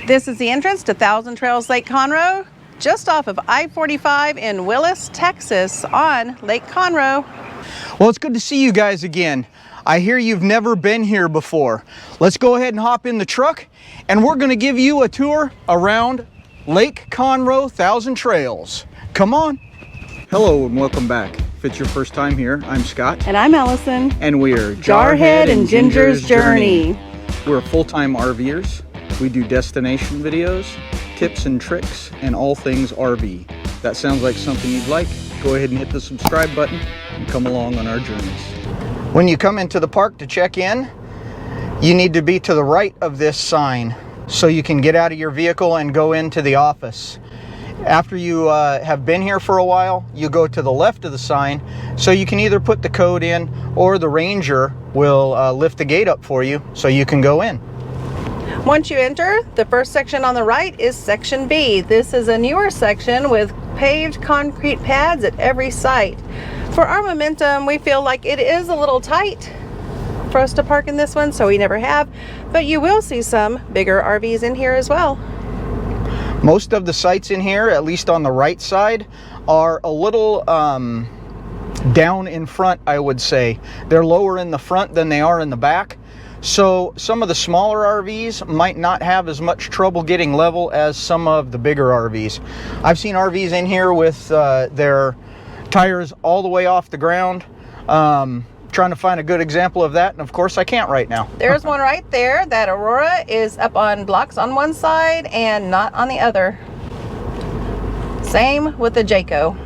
This is the entrance to Thousand Trails Lake Conroe, just off of I-45 in Willis, Texas on Lake Conroe. Well, it's good to see you guys again. I hear you've never been here before. Let's go ahead and hop in the truck and we're going to give you a tour around Lake Conroe Thousand Trails. Come on. Hello and welcome back. If it's your first time here, I'm Scott. And I'm Allison. And we are Jarhead and Ginger's Journey. We're full-time RVers. We do destination videos, tips and tricks, and all things RV. That sounds like something you'd like. Go ahead and hit the subscribe button and come along on our journeys. When you come into the park to check in, you need to be to the right of this sign so you can get out of your vehicle and go into the office. After you have been here for a while, you go to the left of the sign so you can either put the code in or the ranger will lift the gate up for you so you can go in. Once you enter, the first section on the right is Section B. This is a newer section with paved concrete pads at every site. For our momentum, we feel like it is a little tight for us to park in this one, so we never have, but you will see some bigger RVs in here as well. Most of the sites in here, at least on the right side, are a little down in front, I would say. They're lower in the front than they are in the back. So some of the smaller RVs might not have as much trouble getting level as some of the bigger RVs. I've seen RVs in here with their tires all the way off the ground. Trying to find a good example of that, and of course I can't right now. There's one right there. That Aurora is up on blocks on one side and not on the other. Same with the Jayco.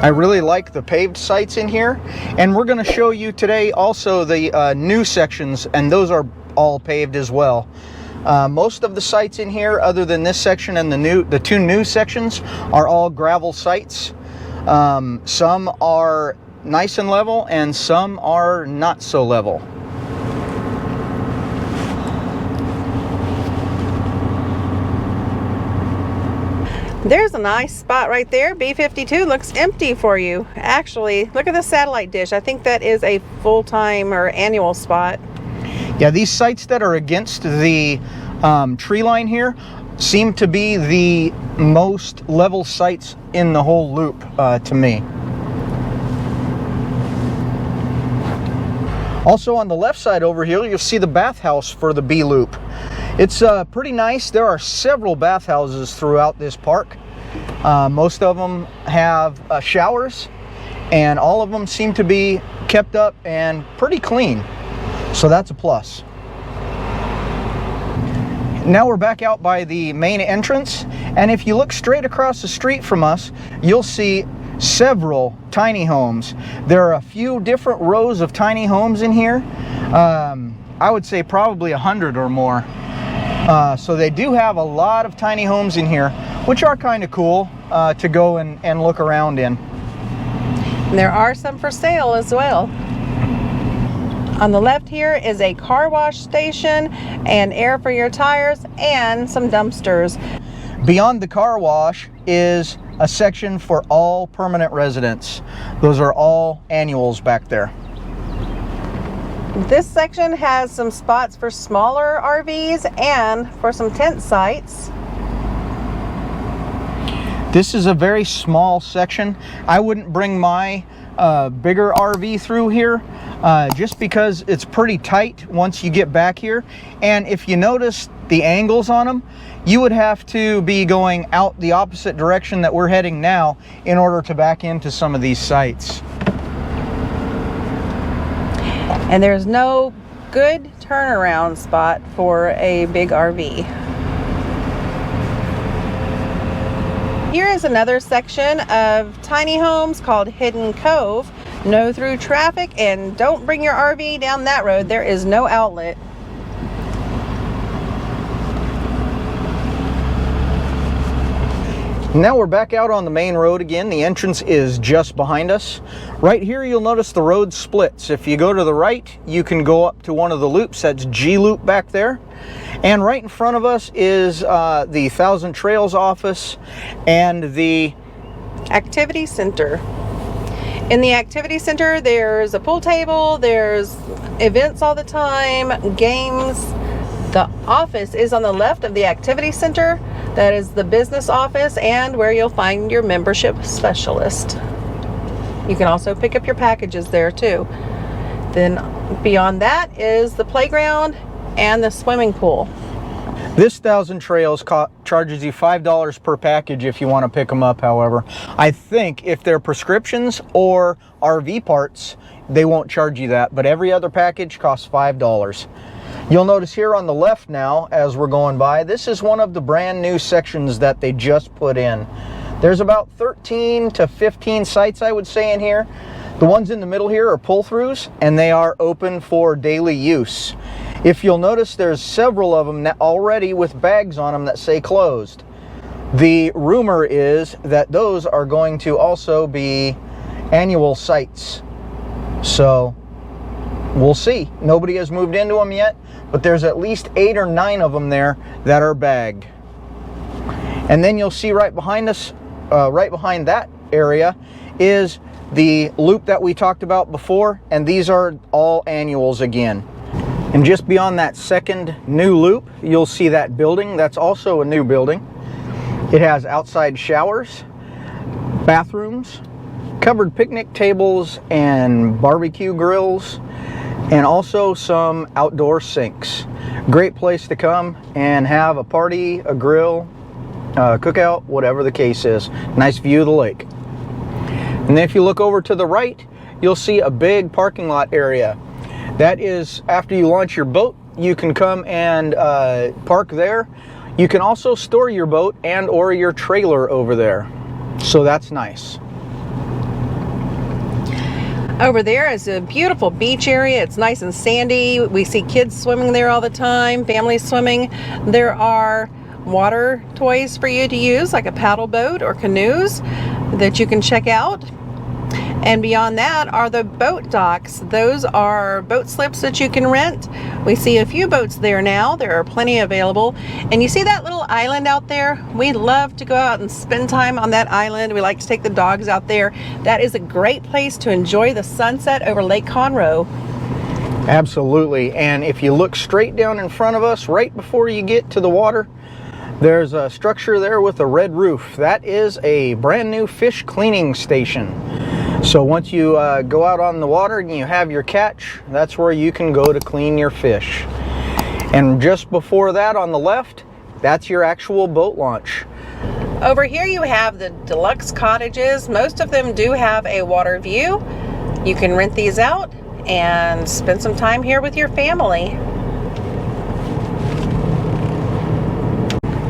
I really like the paved sites in here, and we're going to show you today also the new sections, and those are all paved as well. Most of the sites in here, other than this section and the two new sections, are all gravel sites. Some are nice and level, and some are not so level. There's a nice spot right there. B52 looks empty for you. Actually, look at the satellite dish. I think that is a full-time or annual spot. Yeah, these sites that are against the tree line here seem to be the most level sites in the whole loop to me. Also on the left side over here, you'll see the bathhouse for the B loop. It's pretty nice. There are several bathhouses throughout this park. Most of them have showers, and all of them seem to be kept up and pretty clean. So that's a plus. Now we're back out by the main entrance, and if you look straight across the street from us, you'll see several tiny homes. There are a few different rows of tiny homes in here. I would say probably 100 or more. So they do have a lot of tiny homes in here, which are kind of cool to go and look around in. And there are some for sale as well. On the left here is a car wash station and air for your tires and some dumpsters. Beyond the car wash is a section for all permanent residents. Those are all annuals back there. This section has some spots for smaller RVs and for some tent sites. This is a very small section. I wouldn't bring my bigger RV through here just because it's pretty tight once you get back here. And if you notice the angles on them, you would have to be going out the opposite direction that we're heading now in order to back into some of these sites. And there's no good turnaround spot for a big RV. Here is another section of tiny homes called Hidden Cove. No through traffic, and don't bring your RV down that road. There is no outlet. Now we're back out on the main road again. The entrance is just behind us. Right here you'll notice the road splits. If you go to the right, you can go up to one of the loops. That's G loop back there. And right in front of us is the Thousand Trails office and the Activity Center. In the activity center, there's a pool table, there's events all the time, games. The office is on the left of the activity center. That is the business office and where you'll find your membership specialist. You can also pick up your packages there too. Then beyond that is the playground and the swimming pool. This Thousand Trails charges you $5 per package if you want to pick them up, however. I think if they're prescriptions or RV parts, they won't charge you that, but every other package costs $5. You'll notice here on the left now, as we're going by, this is one of the brand new sections that they just put in. There's about 13 to 15 sites, I would say, in here. The ones in the middle here are pull-throughs, and they are open for daily use. If you'll notice, there's several of them already with bags on them that say closed. The rumor is that those are going to also be annual sites. So we'll see. Nobody has moved into them yet, but there's at least 8 or 9 of them there that are bagged. And then you'll see right behind us, right behind that area, is the loop that we talked about before, and these are all annuals again. And just beyond that second new loop, you'll see that building. That's also a new building. It has outside showers, bathrooms, covered picnic tables and barbecue grills, and also some outdoor sinks. Great place to come and have a party, a grill, cookout, whatever the case is. Nice view of the lake. And then if you look over to the right, you'll see a big parking lot area. That is, after you launch your boat, you can come and park there. You can also store your boat and or your trailer over there. So that's nice. Over there is a beautiful beach area. It's nice and sandy. We see kids swimming there all the time, families swimming. There are water toys for you to use, like a paddle boat or canoes that you can check out. And beyond that are the boat docks. Those are boat slips that you can rent. We see a few boats there now. There are plenty available. And you see that little island out there? We love to go out and spend time on that island. We like to take the dogs out there. That is a great place to enjoy the sunset over Lake Conroe. Absolutely. And if you look straight down in front of us, right before you get to the water, there's a structure there with a red roof. That is a brand new fish cleaning station. So once you go out on the water and you have your catch, that's where you can go to clean your fish. And just before that on the left, that's your actual boat launch. Over here you have the deluxe cottages. Most of them do have a water view. You can rent these out and spend some time here with your family.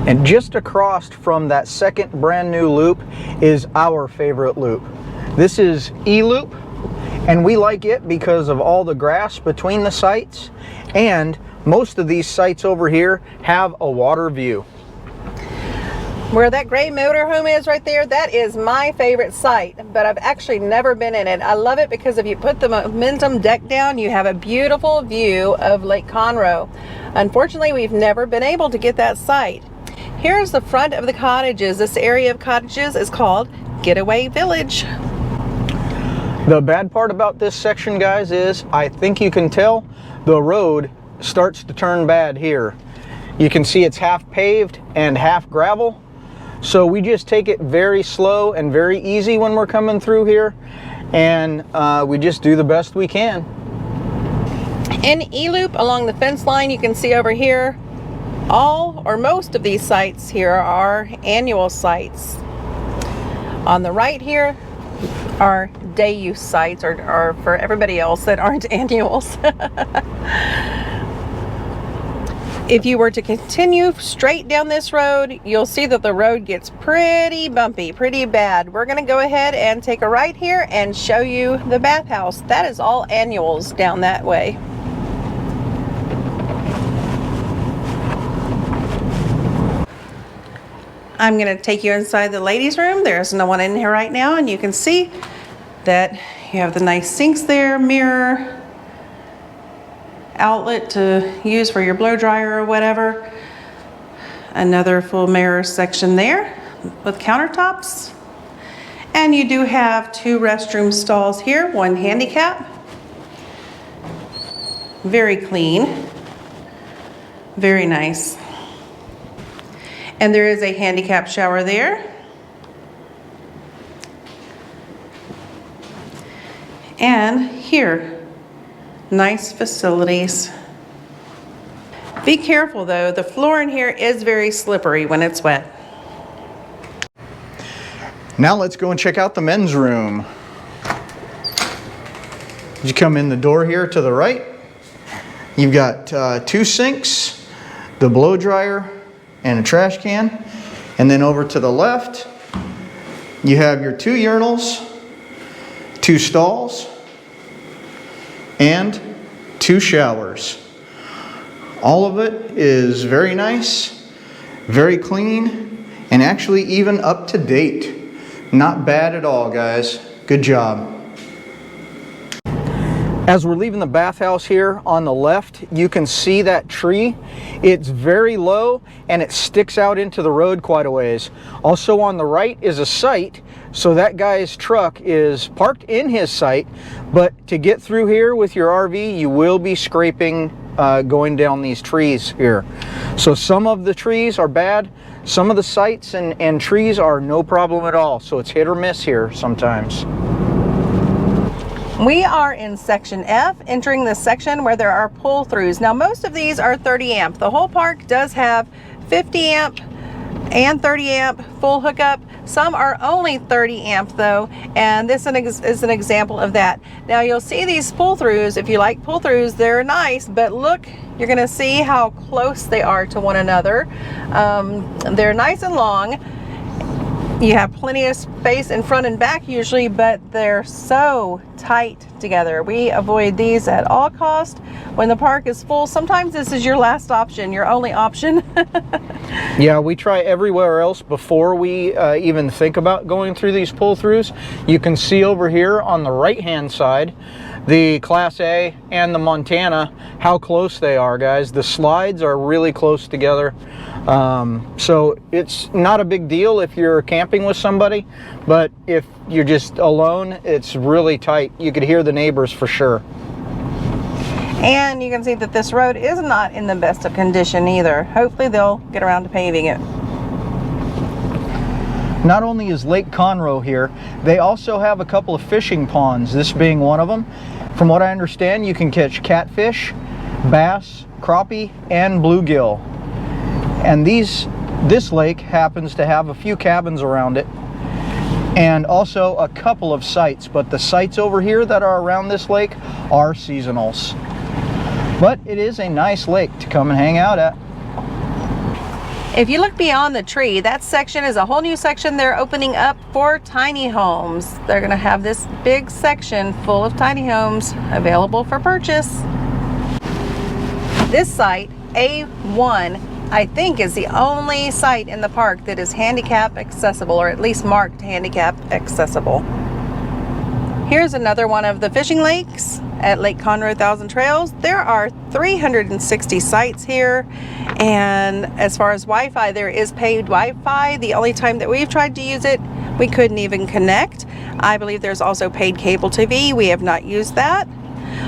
And just across from that second brand new loop is our favorite loop. This is E-Loop, and we like it because of all the grass between the sites, and most of these sites over here have a water view. Where that gray motorhome is right there, that is my favorite site, but I've actually never been in it. I love it because if you put the Momentum deck down, you have a beautiful view of Lake Conroe. Unfortunately, we've never been able to get that site. Here's the front of the cottages. This area of cottages is called Getaway Village. The bad part about this section, guys, is I think you can tell the road starts to turn bad here. You can see it's half paved and half gravel. So we just take it very slow and very easy when we're coming through here, and we just do the best we can. In E-Loop along the fence line, you can see over here, all or most of these sites here are annual sites. On the right here are day use sites, or for everybody else that aren't annuals. If you were to continue straight down this road, you'll see that the road gets pretty bumpy, pretty bad. We're going to go ahead and take a right here and show you the bathhouse. That is all annuals down that way. I'm going to take you inside the ladies' room. There's no one in here right now, and you can see that you have the nice sinks there, mirror, outlet to use for your blow dryer or whatever. Another full mirror section there with countertops. And you do have 2 restroom stalls here, 1 handicap. Very clean, very nice. And there is a handicap shower there. And here, nice facilities. Be careful though, the floor in here is very slippery when it's wet. Now let's go and check out the men's room. You come in the door here to the right. You've got 2 sinks, the blow dryer, and a trash can. And then over to the left, you have your 2 urinals, 2 stalls, and 2 showers. All of it is very nice, very clean, and actually even up to date. Not bad at all, guys. Good job. As we're leaving the bathhouse here on the left, you can see that tree. It's very low and it sticks out into the road quite a ways. Also on the right is a site, so that guy's truck is parked in his site, but to get through here with your RV, you will be scraping going down these trees here. So some of the trees are bad, some of the sites and trees are no problem at all, so it's hit or miss here sometimes. We are in section F, entering the section where there are pull-throughs. Now most of these are 30 amp. The whole park does have 50 amp and 30 amp full hookup. Some are only 30 amp though, and this is an example of that. Now you'll see these pull-throughs. If you like pull-throughs, they're nice, but look, you're gonna see how close they are to one another. They're nice and long. You have plenty of space in front and back usually, but they're so tight together. We avoid these at all costs. When the park is full, sometimes this is your last option, your only option. Yeah, we try everywhere else before we even think about going through these pull-throughs. You can see over here on the right-hand side, the Class A and the Montana, how close they are, guys. The slides are really close together. So it's not a big deal if you're camping with somebody, but if you're just alone, it's really tight. You could hear the neighbors for sure. And you can see that this road is not in the best of condition either. Hopefully they'll get around to paving it. Not only is Lake Conroe here, they also have a couple of fishing ponds, this being one of them. From what I understand, you can catch catfish, bass, crappie, and bluegill. And this lake happens to have a few cabins around it, and also a couple of sites, but the sites over here that are around this lake are seasonals. But it is a nice lake to come and hang out at. If you look beyond the tree, that section is a whole new section they're opening up for tiny homes. They're going to have this big section full of tiny homes available for purchase. This site, A1, I think is the only site in the park that is handicap accessible, or at least marked handicap accessible. Here's another one of the fishing lakes at Lake Conroe Thousand Trails. There are 360 sites here, and as far as Wi-Fi, there is paid Wi-Fi. The only time that we've tried to use it, we couldn't even connect. I believe there's also paid cable TV. We have not used that.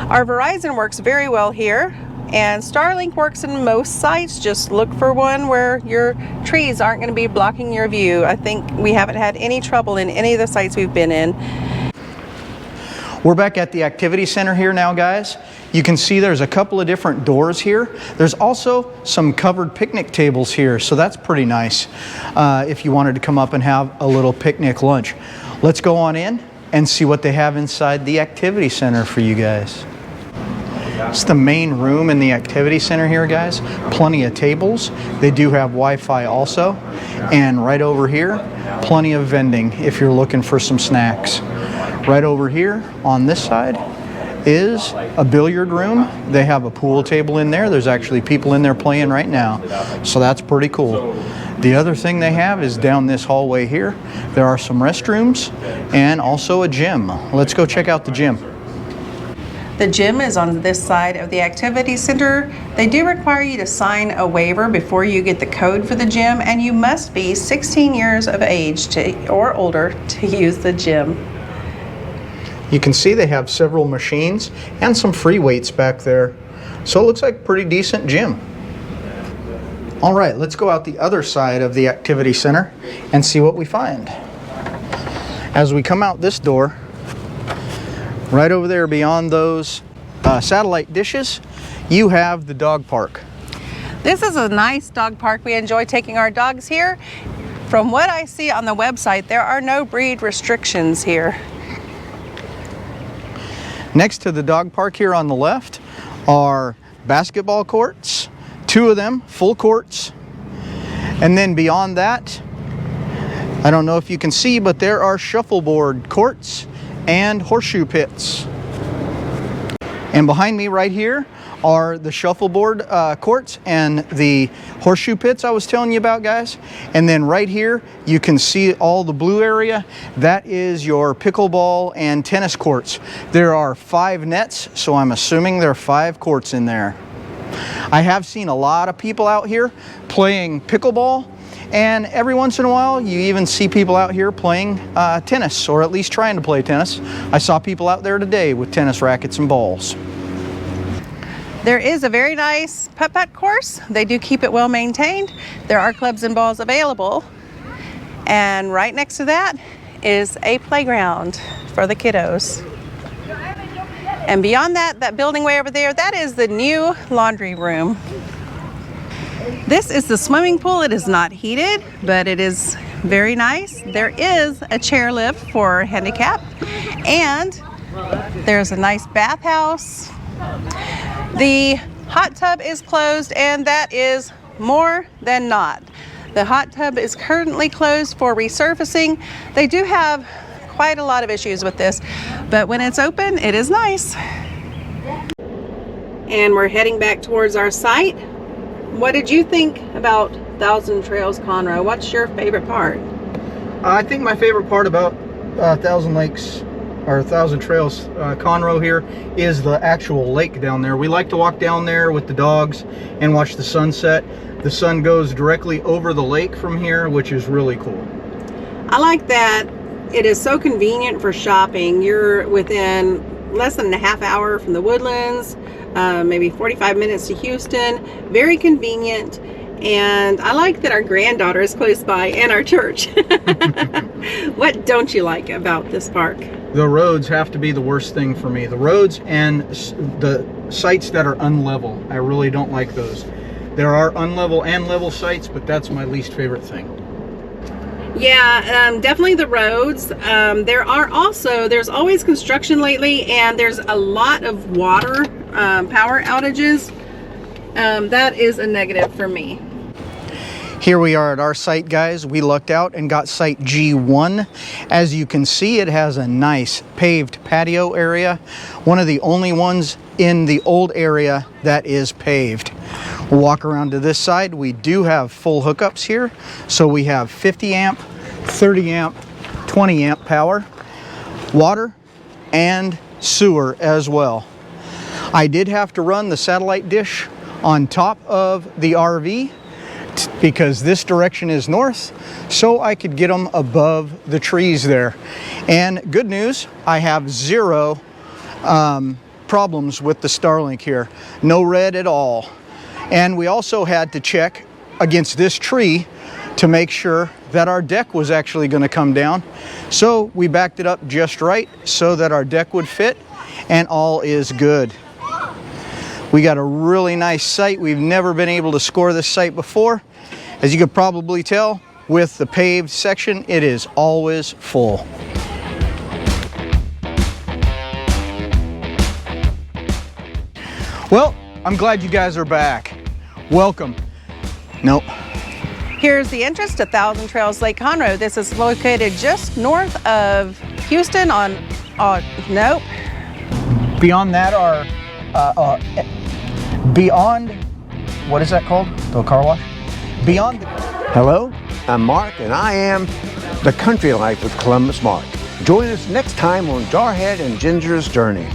Our Verizon works very well here, and Starlink works in most sites. Just look for one where your trees aren't going to be blocking your view. I think we haven't had any trouble in any of the sites we've been in. We're back at the activity center here now, guys. You can see there's a couple of different doors here. There's also some covered picnic tables here, so that's pretty nice if you wanted to come up and have a little picnic lunch. Let's go on in and see what they have inside the activity center for you guys. It's the main room in the activity center here, guys. Plenty of tables. They do have Wi-Fi also. And right over here, plenty of vending if you're looking for some snacks. Right over here on this side is a billiard room. They have a pool table in there. There's actually people in there playing right now. So that's pretty cool. The other thing they have is down this hallway here. There are some restrooms and also a gym. Let's go check out the gym. The gym is on this side of the activity center. They do require you to sign a waiver before you get the code for the gym, and you must be 16 years of age or older to use the gym. You can see they have several machines and some free weights back there. So it looks like a pretty decent gym. All right, let's go out the other side of the activity center and see what we find. As we come out this door, right over there beyond those satellite dishes, you have the dog park. This is a nice dog park. We enjoy taking our dogs here. From what I see on the website, there are no breed restrictions here. Next to the dog park here on the left are basketball courts, 2 of them, full courts. And then beyond that, I don't know if you can see, but there are shuffleboard courts and horseshoe pits. And behind me right here are the shuffleboard courts and the horseshoe pits I was telling you about, guys. And then right here you can see all the blue area. That is your pickleball and tennis courts. There are 5 nets, so I'm assuming there are 5 courts in there. I have seen a lot of people out here playing pickleball, and every once in a while you even see people out here playing tennis, or at least trying to play tennis. I saw people out there today with tennis rackets and balls. There is a very nice putt-putt course. They do keep it well maintained. There are clubs and balls available. And right next to that is a playground for the kiddos. And beyond that, that building way over there, that is the new laundry room. This is the swimming pool. It is not heated, but it is very nice. There is a chairlift for handicap, and there's a nice bathhouse. The hot tub is closed, and that is more than not. The hot tub is currently closed for resurfacing. They do have quite a lot of issues with this, but when it's open, it is nice. And we're heading back towards our site. What did you think about Thousand Trails Conroe? What's your favorite part? I think my favorite part about Thousand Trails Conroe here is the actual lake down there. We like to walk down there with the dogs and watch the sunset. The sun goes directly over the lake from here, which is really cool. I like that it is so convenient for shopping. You're within less than a half hour from the Woodlands, maybe 45 minutes to Houston. Very convenient. And I like that our granddaughter is close by and our church. What don't you like about this park? The roads have to be the worst thing for me. The roads and the sites that are unlevel. I really don't like those. There are unlevel and level sites, but that's my least favorite thing. Yeah, definitely the roads. There's always construction lately, and there's a lot of water power outages. That is a negative for me. Here we are at our site, guys. We lucked out and got site G1. As you can see, it has a nice paved patio area. One of the only ones in the old area that is paved. We'll walk around to this side. We do have full hookups here. So we have 50 amp, 30 amp, 20 amp power, water, and sewer as well. I did have to run the satellite dish on top of the RV because this direction is north, so I could get them above the trees there. And good news, I have 0 problems with the Starlink here. No red at all. And we also had to check against this tree to make sure that our deck was actually going to come down. So we backed it up just right so that our deck would fit, and all is good. We got a really nice site. We've never been able to score this site before. As you could probably tell, with the paved section, it is always full. Well, I'm glad you guys are back. Welcome. Nope. Here's the entrance to Thousand Trails Lake Conroe. This is located just north of Houston on, nope. Beyond that are, beyond, what is that called? The car wash? Beyond. Hello, I'm Mark, and I am The Country Life with Columbus Mark. Join us next time on Jarhead and Ginger's Journey.